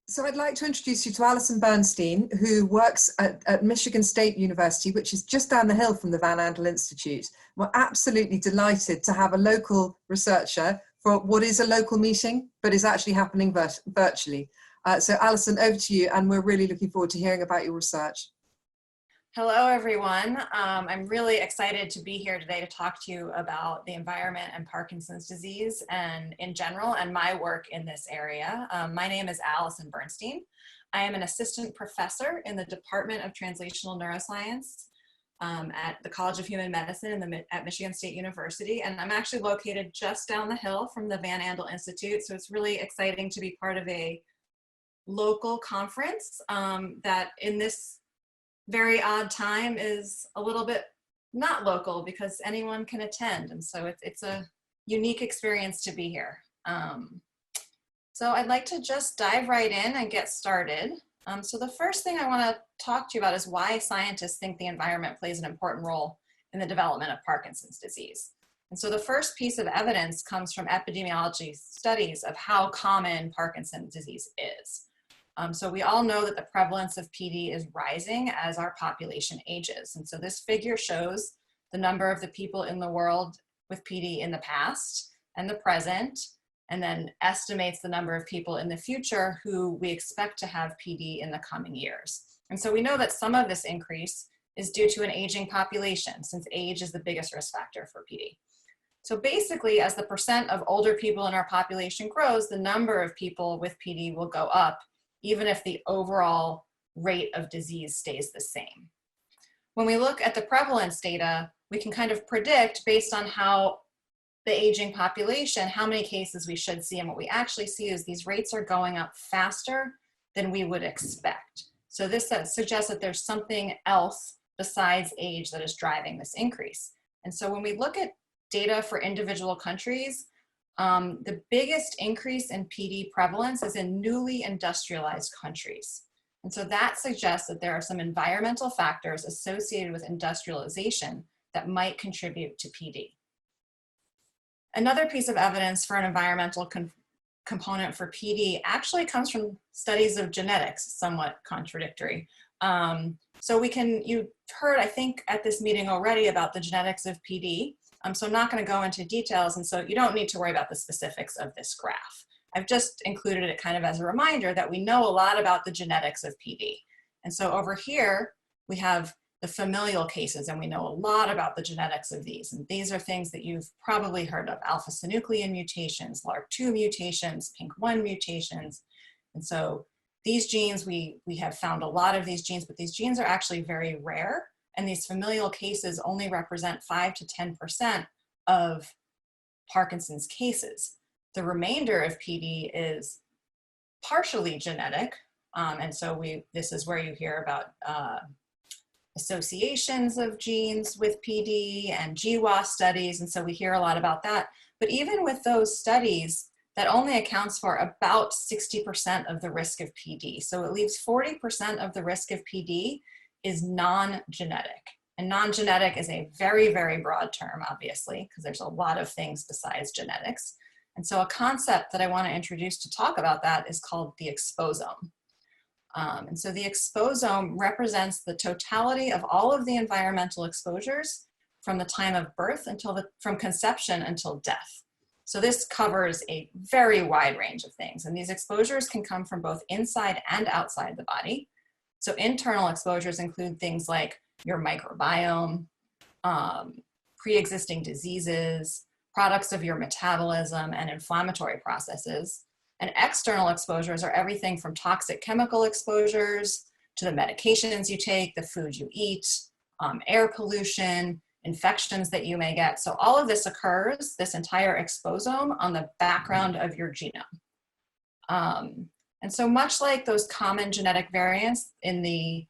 So I'd like to introduce you to Alison Bernstein, who works at Michigan State University, which is just down the hill from the Van Andel Institute. We're absolutely delighted to have a local researcher for what is a local meeting, but is actually happening virtually. So Alison, over to you, and we're really looking forward to hearing about your research. Hello, everyone. I'm really excited to be here today to talk to you about the environment and Parkinson's disease and in general and my work in this area. My name is Alison Bernstein. I am an assistant professor in the Department of Translational Neuroscience at the College of Human Medicine at Michigan State University. And I'm actually located just down the hill from the Van Andel Institute. So it's really exciting to be part of a local conference that in this very odd time is a little bit not local because anyone can attend. And so it's a unique experience to be here. So I'd like to just dive right in and get started. So the first thing I want to talk to you about is why scientists think the environment plays an important role in the development of Parkinson's disease. And so the first piece of evidence comes from epidemiology studies of how common Parkinson's disease is. So we all know that the prevalence of PD is rising as our population ages. And so this figure shows the number of the people in the world with PD in the past and the present, and then estimates the number of people in the future who we expect to have PD in the coming years. And so we know that some of this increase is due to an aging population, since age is the biggest risk factor for PD. So basically, as the percent of older people in our population grows, the number of people with PD will go up, even if the overall rate of disease stays the same. When we look at the prevalence data, we can kind of predict based on how the aging population, how many cases we should see. And what we actually see is these rates are going up faster than we would expect. So this suggests that there's something else besides age that is driving this increase. And so when we look at data for individual countries, the biggest increase in PD prevalence is in newly industrialized countries. And so that suggests that there are some environmental factors associated with industrialization that might contribute to PD. Another piece of evidence for an environmental component for PD actually comes from studies of genetics, somewhat contradictory. So you've heard, I think, at this meeting already about the genetics of PD. So I'm not going to go into details, and so you don't need to worry about the specifics of this graph. I've just included it kind of as a reminder that we know a lot about the genetics of PD. And so over here, we have the familial cases, and we know a lot about the genetics of these. And these are things that you've probably heard of: alpha-synuclein mutations, LRRK2 mutations, PINK1 mutations. And so these genes, we have found a lot of these genes, but these genes are actually very rare. And these familial cases only represent 5 to 10% of Parkinson's cases. The remainder of PD is partially genetic. And so this is where you hear about associations of genes with PD and GWAS studies. And so we hear a lot about that. But even with those studies, that only accounts for about 60% of the risk of PD. So it leaves 40% of the risk of PD is non-genetic. And non-genetic is a very, very broad term, obviously, because there's a lot of things besides genetics. And so a concept that I want to introduce to talk about that is called the exposome. And so the exposome represents the totality of all of the environmental exposures from the time of birth from conception until death. So this covers a very wide range of things. And these exposures can come from both inside and outside the body. So internal exposures include things like your microbiome, pre-existing diseases, products of your metabolism, and inflammatory processes. And external exposures are everything from toxic chemical exposures to the medications you take, the food you eat, air pollution, infections that you may get. So all of this occurs, this entire exposome, on the background of your genome. And so much like those common genetic variants in the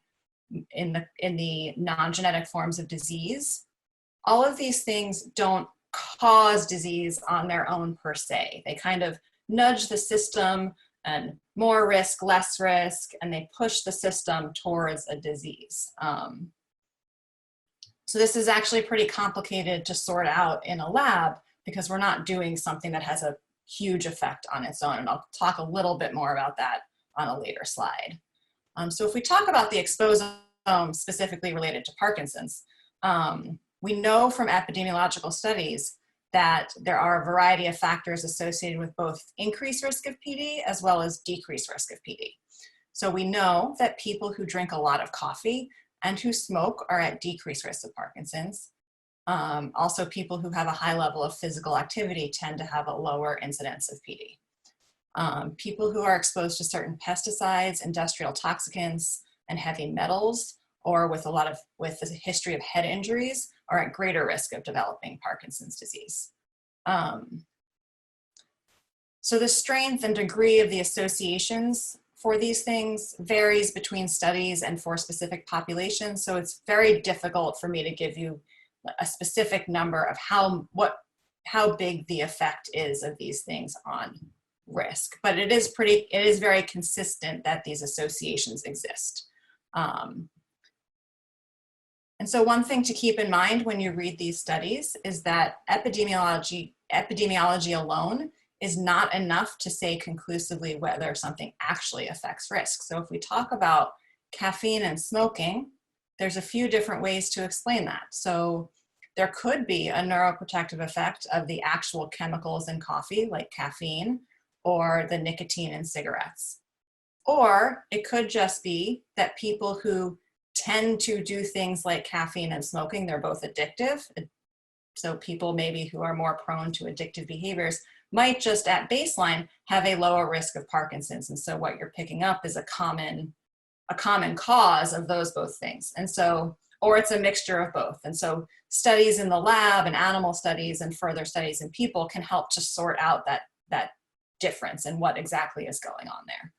non-genetic forms of disease, all of these things don't cause disease on their own per se. They kind of nudge the system and more risk, less risk, and they push the system towards a disease. So this is actually pretty complicated to sort out in a lab because we're not doing something that has a huge effect on its own. And I'll talk a little bit more about that on a later slide. So if we talk about the exposome specifically related to Parkinson's, we know from epidemiological studies that there are a variety of factors associated with both increased risk of PD as well as decreased risk of PD. So we know that people who drink a lot of coffee and who smoke are at decreased risk of Parkinson's. Also, people who have a high level of physical activity tend to have a lower incidence of PD. People who are exposed to certain pesticides, industrial toxicants, and heavy metals, or with a history of head injuries, are at greater risk of developing Parkinson's disease. So the strength and degree of the associations for these things varies between studies and for specific populations. So it's very difficult for me to give you a specific number of how big the effect is of these things on risk, but it is very consistent that these associations exist. And so one thing to keep in mind when you read these studies is that epidemiology alone is not enough to say conclusively whether something actually affects risk. So if we talk about caffeine and smoking, there's a few different ways to explain that. So there could be a neuroprotective effect of the actual chemicals in coffee, like caffeine, or the nicotine in cigarettes. Or it could just be that people who tend to do things like caffeine and smoking, they're both addictive. So people maybe who are more prone to addictive behaviors might just at baseline have a lower risk of Parkinson's. And so what you're picking up is a common cause of those both things. And so, or it's a mixture of both. And so studies in the lab and animal studies and further studies in people can help to sort out that difference and what exactly is going on there.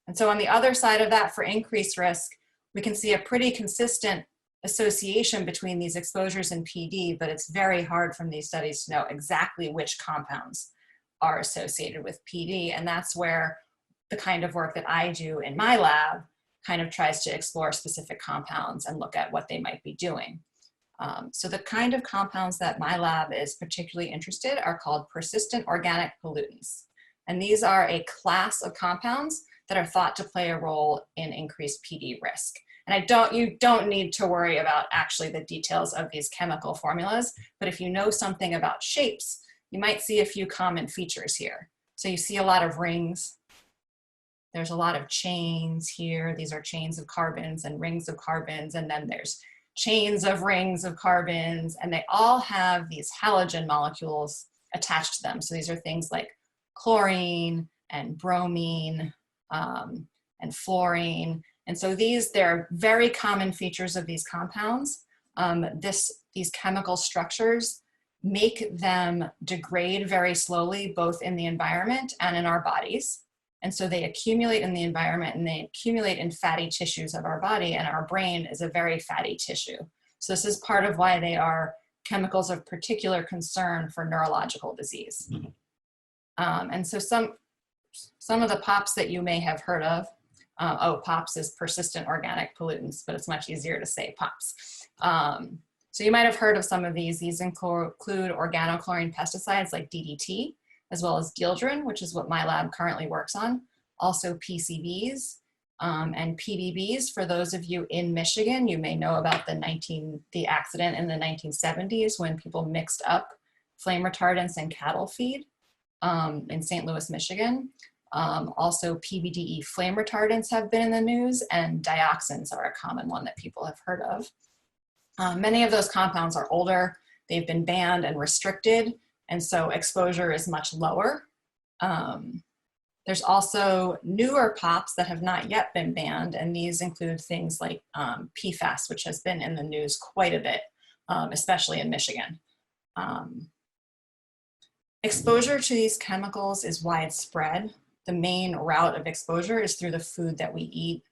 And so on the other side of that, for increased risk, we can see a pretty consistent association between these exposures and PD, but it's very hard from these studies to know exactly which compounds are associated with PD. And that's where the kind of work that I do in my lab kind of tries to explore specific compounds and look at what they might be doing. So the kind of compounds that my lab is particularly interested in are called persistent organic pollutants. And these are a class of compounds that are thought to play a role in increased PD risk. And you don't need to worry about actually the details of these chemical formulas, but if you know something about shapes, you might see a few common features here. So you see a lot of rings. There's a lot of chains here. These are chains of carbons and rings of carbons, and then there's chains of rings of carbons, and they all have these halogen molecules attached to them. So these are things like chlorine and bromine and fluorine. And so they're very common features of these compounds. These chemical structures make them degrade very slowly, both in the environment and in our bodies. And so they accumulate in the environment and they accumulate in fatty tissues of our body, and our brain is a very fatty tissue. So this is part of why they are chemicals of particular concern for neurological disease. And so some of the POPs that you may have heard of, POPs is persistent organic pollutants, but it's much easier to say POPs. So you might have heard of some of these. These include organochlorine pesticides like DDT, as well as dieldrin, which is what my lab currently works on. Also PCBs and PBBs. For those of you in Michigan, you may know about the accident in the 1970s when people mixed up flame retardants and cattle feed in St. Louis, Michigan. Also PBDE flame retardants have been in the news, and dioxins are a common one that people have heard of. Many of those compounds are older. They've been banned and restricted, and so exposure is much lower. There's also newer POPs that have not yet been banned, and these include things like PFAS, which has been in the news quite a bit, especially in Michigan. Exposure to these chemicals is widespread. The main route of exposure is through the food that we eat,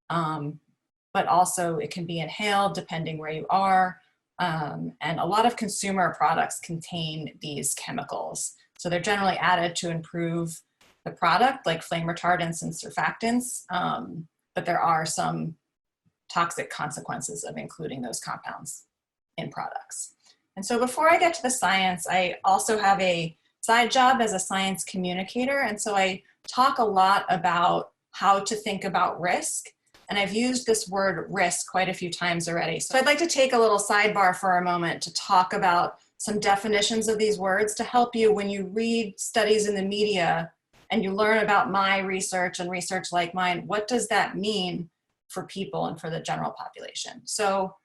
but also it can be inhaled depending where you are. And a lot of consumer products contain these chemicals. So they're generally added to improve the product, like flame retardants and surfactants, but there are some toxic consequences of including those compounds in products. And so before I get to the science, I also have a side job as a science communicator. And so I talk a lot about how to think about risk. And I've used this word risk quite a few times already. So I'd like to take a little sidebar for a moment to talk about some definitions of these words to help you when you read studies in the media and you learn about my research and research like mine. What does that mean for people and for the general population? So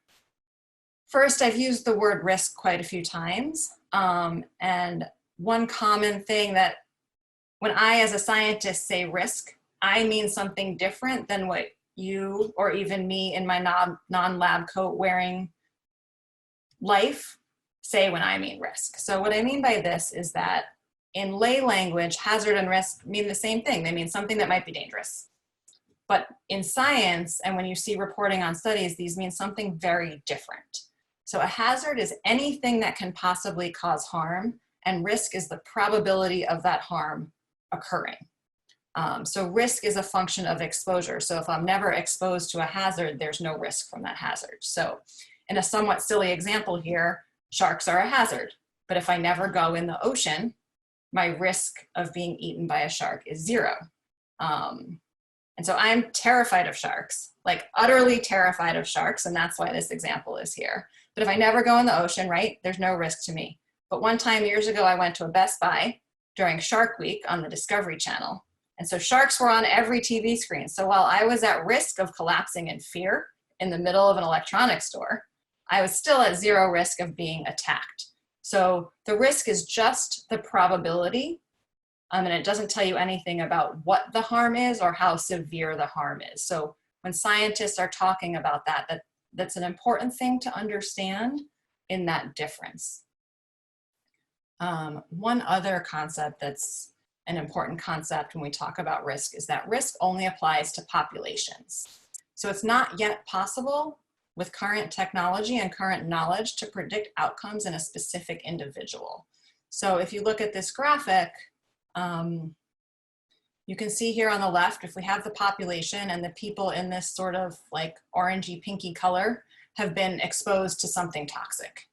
first, I've used the word risk quite a few times. And one common thing that when I, as a scientist, say risk, I mean something different than what you or even me in my non-lab coat wearing life say when I mean risk. So what I mean by this is that in lay language, hazard and risk mean the same thing. They mean something that might be dangerous. But in science, and when you see reporting on studies, these mean something very different. So a hazard is anything that can possibly cause harm, and risk is the probability of that harm occurring. So risk is a function of exposure. So if I'm never exposed to a hazard, there's no risk from that hazard. So in a somewhat silly example here, sharks are a hazard. But if I never go in the ocean, my risk of being eaten by a shark is 0. And so I'm terrified of sharks, like utterly terrified of sharks. And that's why this example is here. But if I never go in the ocean, right, there's no risk to me. But one time years ago, I went to a Best Buy during Shark Week on the Discovery Channel. And so sharks were on every TV screen. So while I was at risk of collapsing in fear in the middle of an electronics store, I was still at 0 risk of being attacked. So the risk is just the probability, and it doesn't tell you anything about what the harm is or how severe the harm is. So when scientists are talking about that, that's an important thing to understand in that difference. One other concept that's an important concept when we talk about risk is that risk only applies to populations. So it's not yet possible with current technology and current knowledge to predict outcomes in a specific individual. So if you look at this graphic, you can see here on the left, if we have the population and the people in this sort of like orangey pinky color have been exposed to something toxic.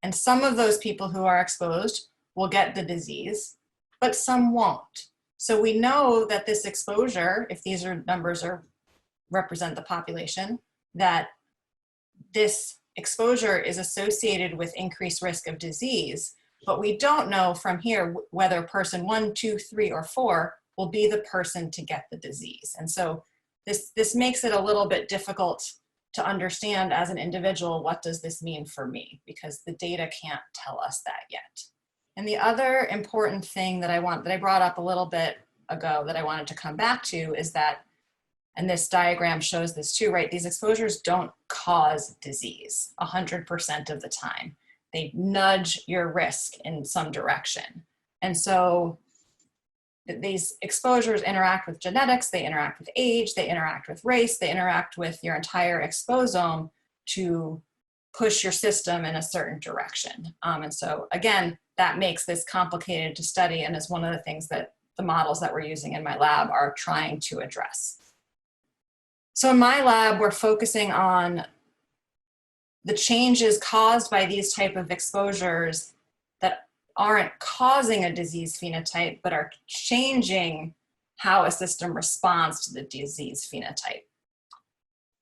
And some of those people who are exposed will get the disease, but some won't. So we know that this exposure, if these numbers represent the population, that this exposure is associated with increased risk of disease, but we don't know from here whether person 1, 2, 3, or 4 will be the person to get the disease. And so this makes it a little bit difficult to understand as an individual, what does this mean for me? Because the data can't tell us that yet. And the other important thing that I brought up a little bit ago that I wanted to come back to is that, and this diagram shows this too, right? These exposures don't cause disease 100% of the time. They nudge your risk in some direction. And so these exposures interact with genetics, they interact with age, they interact with race, they interact with your entire exposome to push your system in a certain direction. And so again, that makes this complicated to study and is one of the things that the models that we're using in my lab are trying to address. So in my lab, we're focusing on the changes caused by these type of exposures that aren't causing a disease phenotype, but are changing how a system responds to the disease phenotype.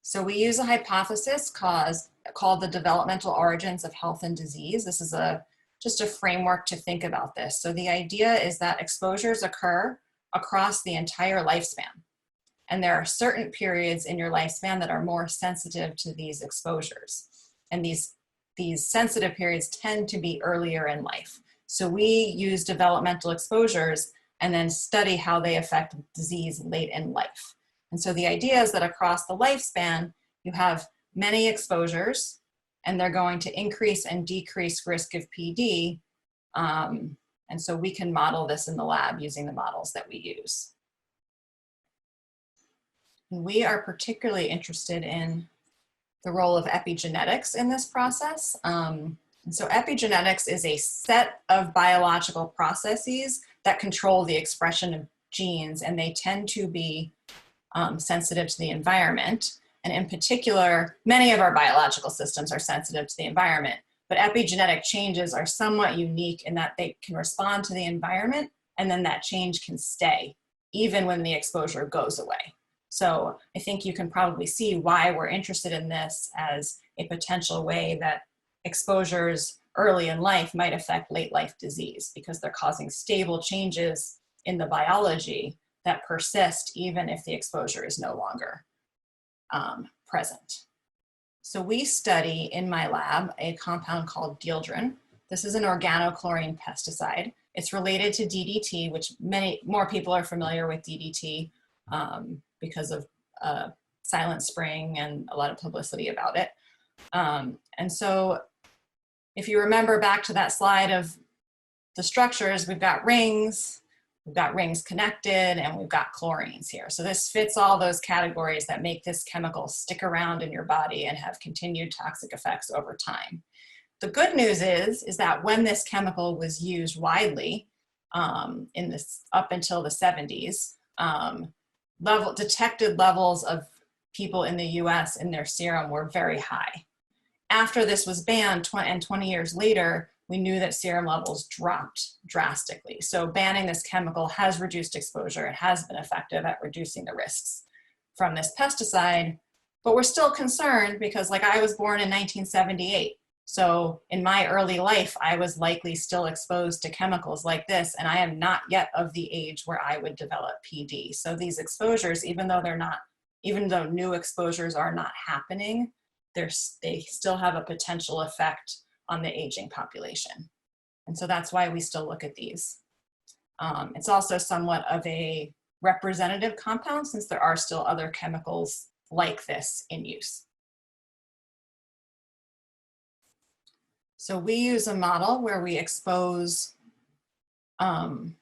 So we use a hypothesis called the developmental origins of health and disease. This is just a framework to think about this. So the idea is that exposures occur across the entire lifespan. And there are certain periods in your lifespan that are more sensitive to these exposures. And these sensitive periods tend to be earlier in life. So we use developmental exposures and then study how they affect disease late in life. And so the idea is that across the lifespan, you have many exposures and they're going to increase and decrease risk of PD. And so we can model this in the lab using the models that we use. We are particularly interested in the role of epigenetics in this process. And so epigenetics is a set of biological processes that control the expression of genes, and they tend to be sensitive to the environment. And in particular, many of our biological systems are sensitive to the environment, but epigenetic changes are somewhat unique in that they can respond to the environment and then that change can stay even when the exposure goes away. So I think you can probably see why we're interested in this as a potential way that exposures early in life might affect late life disease, because they're causing stable changes in the biology that persist even if the exposure is no longer present. So we study in my lab a compound called dieldrin. This is an organochlorine pesticide. It's related to DDT, which many more people are familiar with DDT because of Silent Spring and a lot of publicity about it. And so if you remember back to that slide of the structures, we've got rings connected, and we've got chlorines here. So this fits all those categories that make this chemical stick around in your body and have continued toxic effects over time. The good news is that when this chemical was used widely up until the 70s, detected levels of people in the US in their serum were very high. After this was banned, and 20 years later, we knew that serum levels dropped drastically. So banning this chemical has reduced exposure. It has been effective at reducing the risks from this pesticide, but we're still concerned because, like, I was born in 1978. So in my early life, I was likely still exposed to chemicals like this, and I am not yet of the age where I would develop PD. So these exposures, even though new exposures are not happening, they still have a potential effect on the aging population. And so that's why we still look at these. It's also somewhat of a representative compound, since there are still other chemicals like this in use. So we use a model where we expose pregnant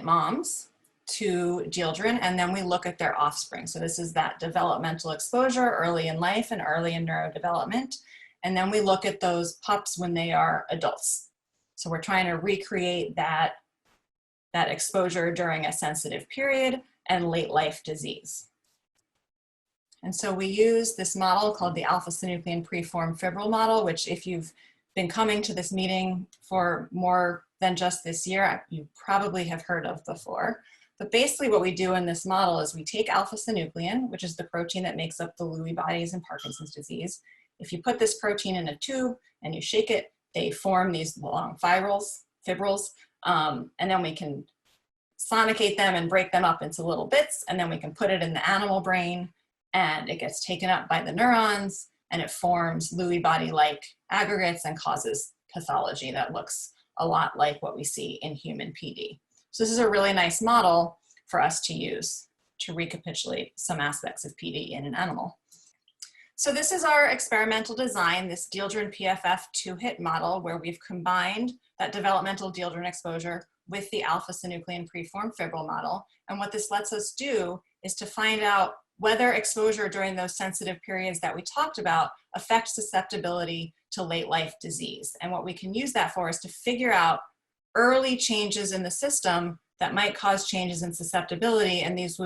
moms to dieldrin, and then we look at their offspring. So this is that developmental exposure early in life and early in neurodevelopment. And then we look at those pups when they are adults. So we're trying to recreate that exposure during a sensitive period and late life disease. And so we use this model called the alpha-synuclein preformed fibril model, which, if you've been coming to this meeting for more than just this year, you probably have heard of before. But basically what we do in this model is we take alpha-synuclein, which is the protein that makes up the Lewy bodies in Parkinson's disease. If you put this protein in a tube and you shake it, they form these long fibrils, and then we can sonicate them and break them up into little bits, and then we can put it in the animal brain, and it gets taken up by the neurons, and it forms Lewy body-like aggregates and causes pathology that looks a lot like what we see in human PD. So this is a really nice model for us to use to recapitulate some aspects of PD in an animal. So this is our experimental design, this dieldrin PFF 2-hit model, where we've combined that developmental dieldrin exposure with the alpha-synuclein preformed fibril model. And what this lets us do is to find out whether exposure during those sensitive periods that we talked about affects susceptibility to late life disease. And what we can use that for is to figure out early changes in the system that might cause changes in susceptibility, and these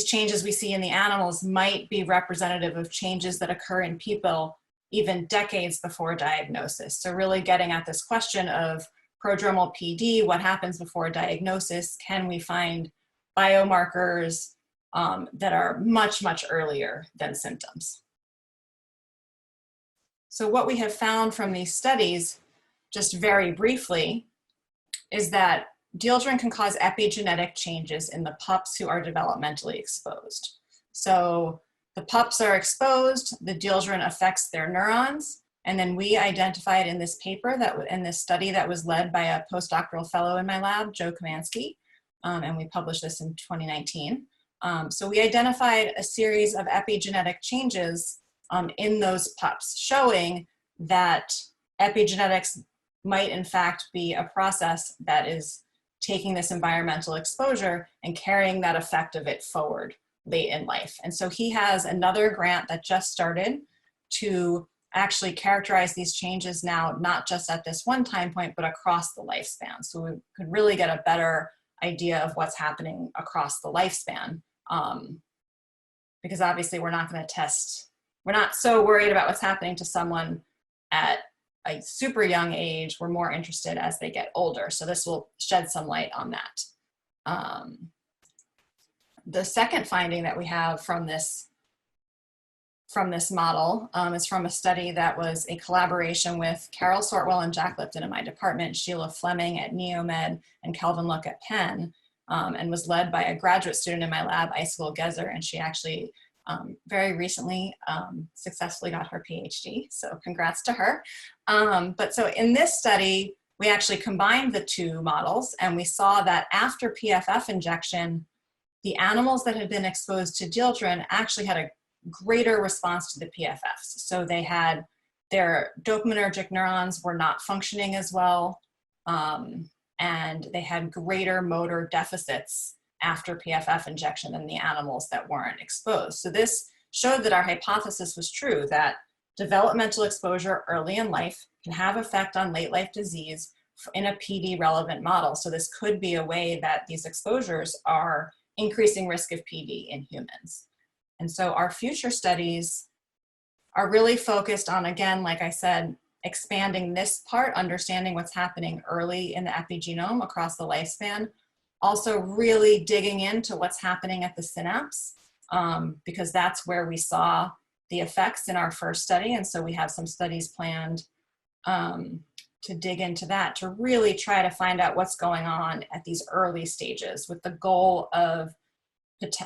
changes we see in the animals might be representative of changes that occur in people even decades before diagnosis. So really getting at this question of prodromal PD, what happens before diagnosis? Can we find biomarkers that are much, much earlier than symptoms? So what we have found from these studies, just very briefly, is that dieldrin can cause epigenetic changes in the pups who are developmentally exposed. So the pups are exposed, the dieldrin affects their neurons, and then we identified in this paper, in this study that was led by a postdoctoral fellow in my lab, Joe Kamansky, and we published this in 2019. So we identified a series of epigenetic changes in those pups, showing that epigenetics might in fact be a process that is taking this environmental exposure and carrying that effect of it forward late in life. And so he has another grant that just started to actually characterize these changes now, not just at this one time point, but across the lifespan. So we could really get a better idea of what's happening across the lifespan. Because obviously we're not so worried about what's happening to someone at a super young age, we're more interested as they get older. So this will shed some light on that. The second finding that we have from this model is from a study that was a collaboration with Carol Sortwell and Jack Lipton in my department, Sheila Fleming at NeoMed, and Kelvin Look at Penn, and was led by a graduate student in my lab, Isil Gezer, and she actually very recently successfully got her PhD, so congrats to her. But so in this study, we actually combined the two models, and we saw that after PFF injection, the animals that had been exposed to dieldrin actually had a greater response to the PFFs. So they had, their dopaminergic neurons were not functioning as well, and they had greater motor deficits after PFF injection than the animals that weren't exposed. So this showed that our hypothesis was true, that developmental exposure early in life can have effect on late life disease in a PD relevant model. So this could be a way that these exposures are increasing risk of PD in humans. And so our future studies are really focused on, again, like I said, expanding this part, understanding what's happening early in the epigenome across the lifespan, also really digging into what's happening at the synapse, because that's where we saw the effects in our first study. And so we have some studies planned to dig into that, to really try to find out what's going on at these early stages with the goal of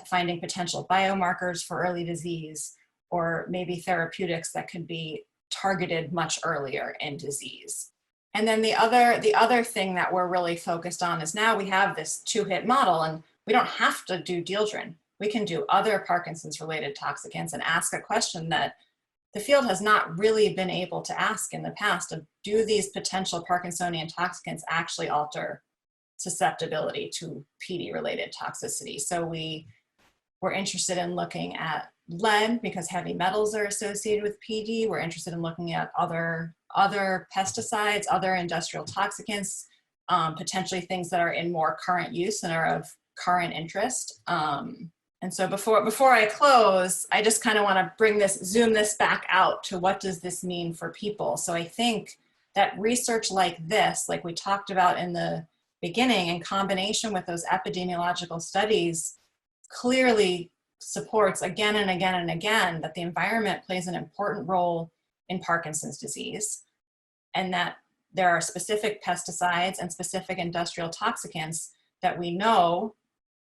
finding potential biomarkers for early disease, or maybe therapeutics that could be targeted much earlier in disease. And then the other thing that we're really focused on is, now we have this 2-hit model, and we don't have to do dieldrin. We can do other Parkinson's related toxicants and ask a question that the field has not really been able to ask in the past of, do these potential Parkinsonian toxicants actually alter susceptibility to PD related toxicity? So we're interested in looking at lead because heavy metals are associated with PD. We're interested in looking at other pesticides, other industrial toxicants, potentially things that are in more current use and are of current interest. And so before I close, I just kind of want to zoom this back out to, what does this mean for people? So I think that research like this, like we talked about in the beginning, in combination with those epidemiological studies, clearly supports again and again and again that the environment plays an important role in Parkinson's disease, and that there are specific pesticides and specific industrial toxicants that we know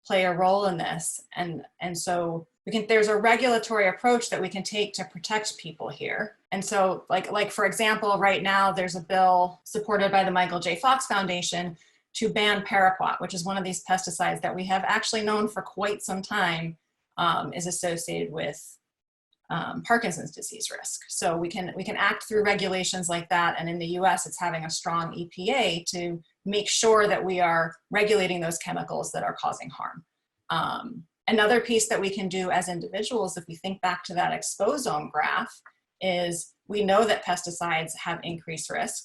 play a role in this. And so there's a regulatory approach that we can take to protect people here. And so like for example, right now there's a bill supported by the Michael J. Fox Foundation to ban paraquat, which is one of these pesticides that we have actually known for quite some time is associated with Parkinson's disease risk. So we can act through regulations like that. And in the US, it's having a strong EPA to make sure that we are regulating those chemicals that are causing harm. Another piece that we can do as individuals, if we think back to that exposome graph, is we know that pesticides have increased risk,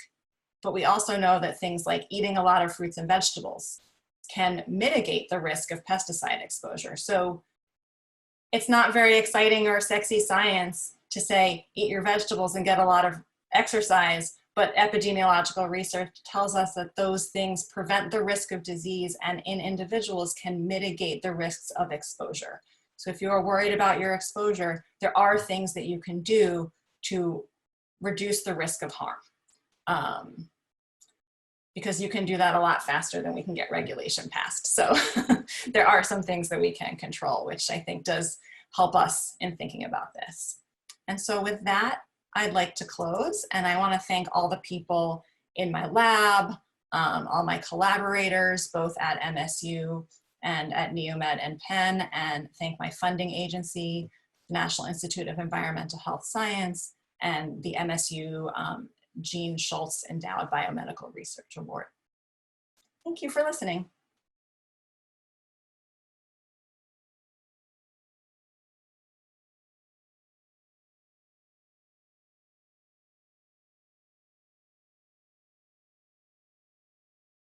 but we also know that things like eating a lot of fruits and vegetables can mitigate the risk of pesticide exposure. So it's not very exciting or sexy science to say, eat your vegetables and get a lot of exercise, but epidemiological research tells us that those things prevent the risk of disease, and in individuals can mitigate the risks of exposure. So if you are worried about your exposure, there are things that you can do to reduce the risk of harm. Because you can do that a lot faster than we can get regulation passed. So there are some things that we can control, which I think does help us in thinking about this. And so with that, I'd like to close, and I want to thank all the people in my lab, all my collaborators, both at MSU and at NeoMed and Penn, and thank my funding agency, National Institute of Environmental Health Science, and the MSU Gene Schultz Endowed Biomedical Research Award. Thank you for listening.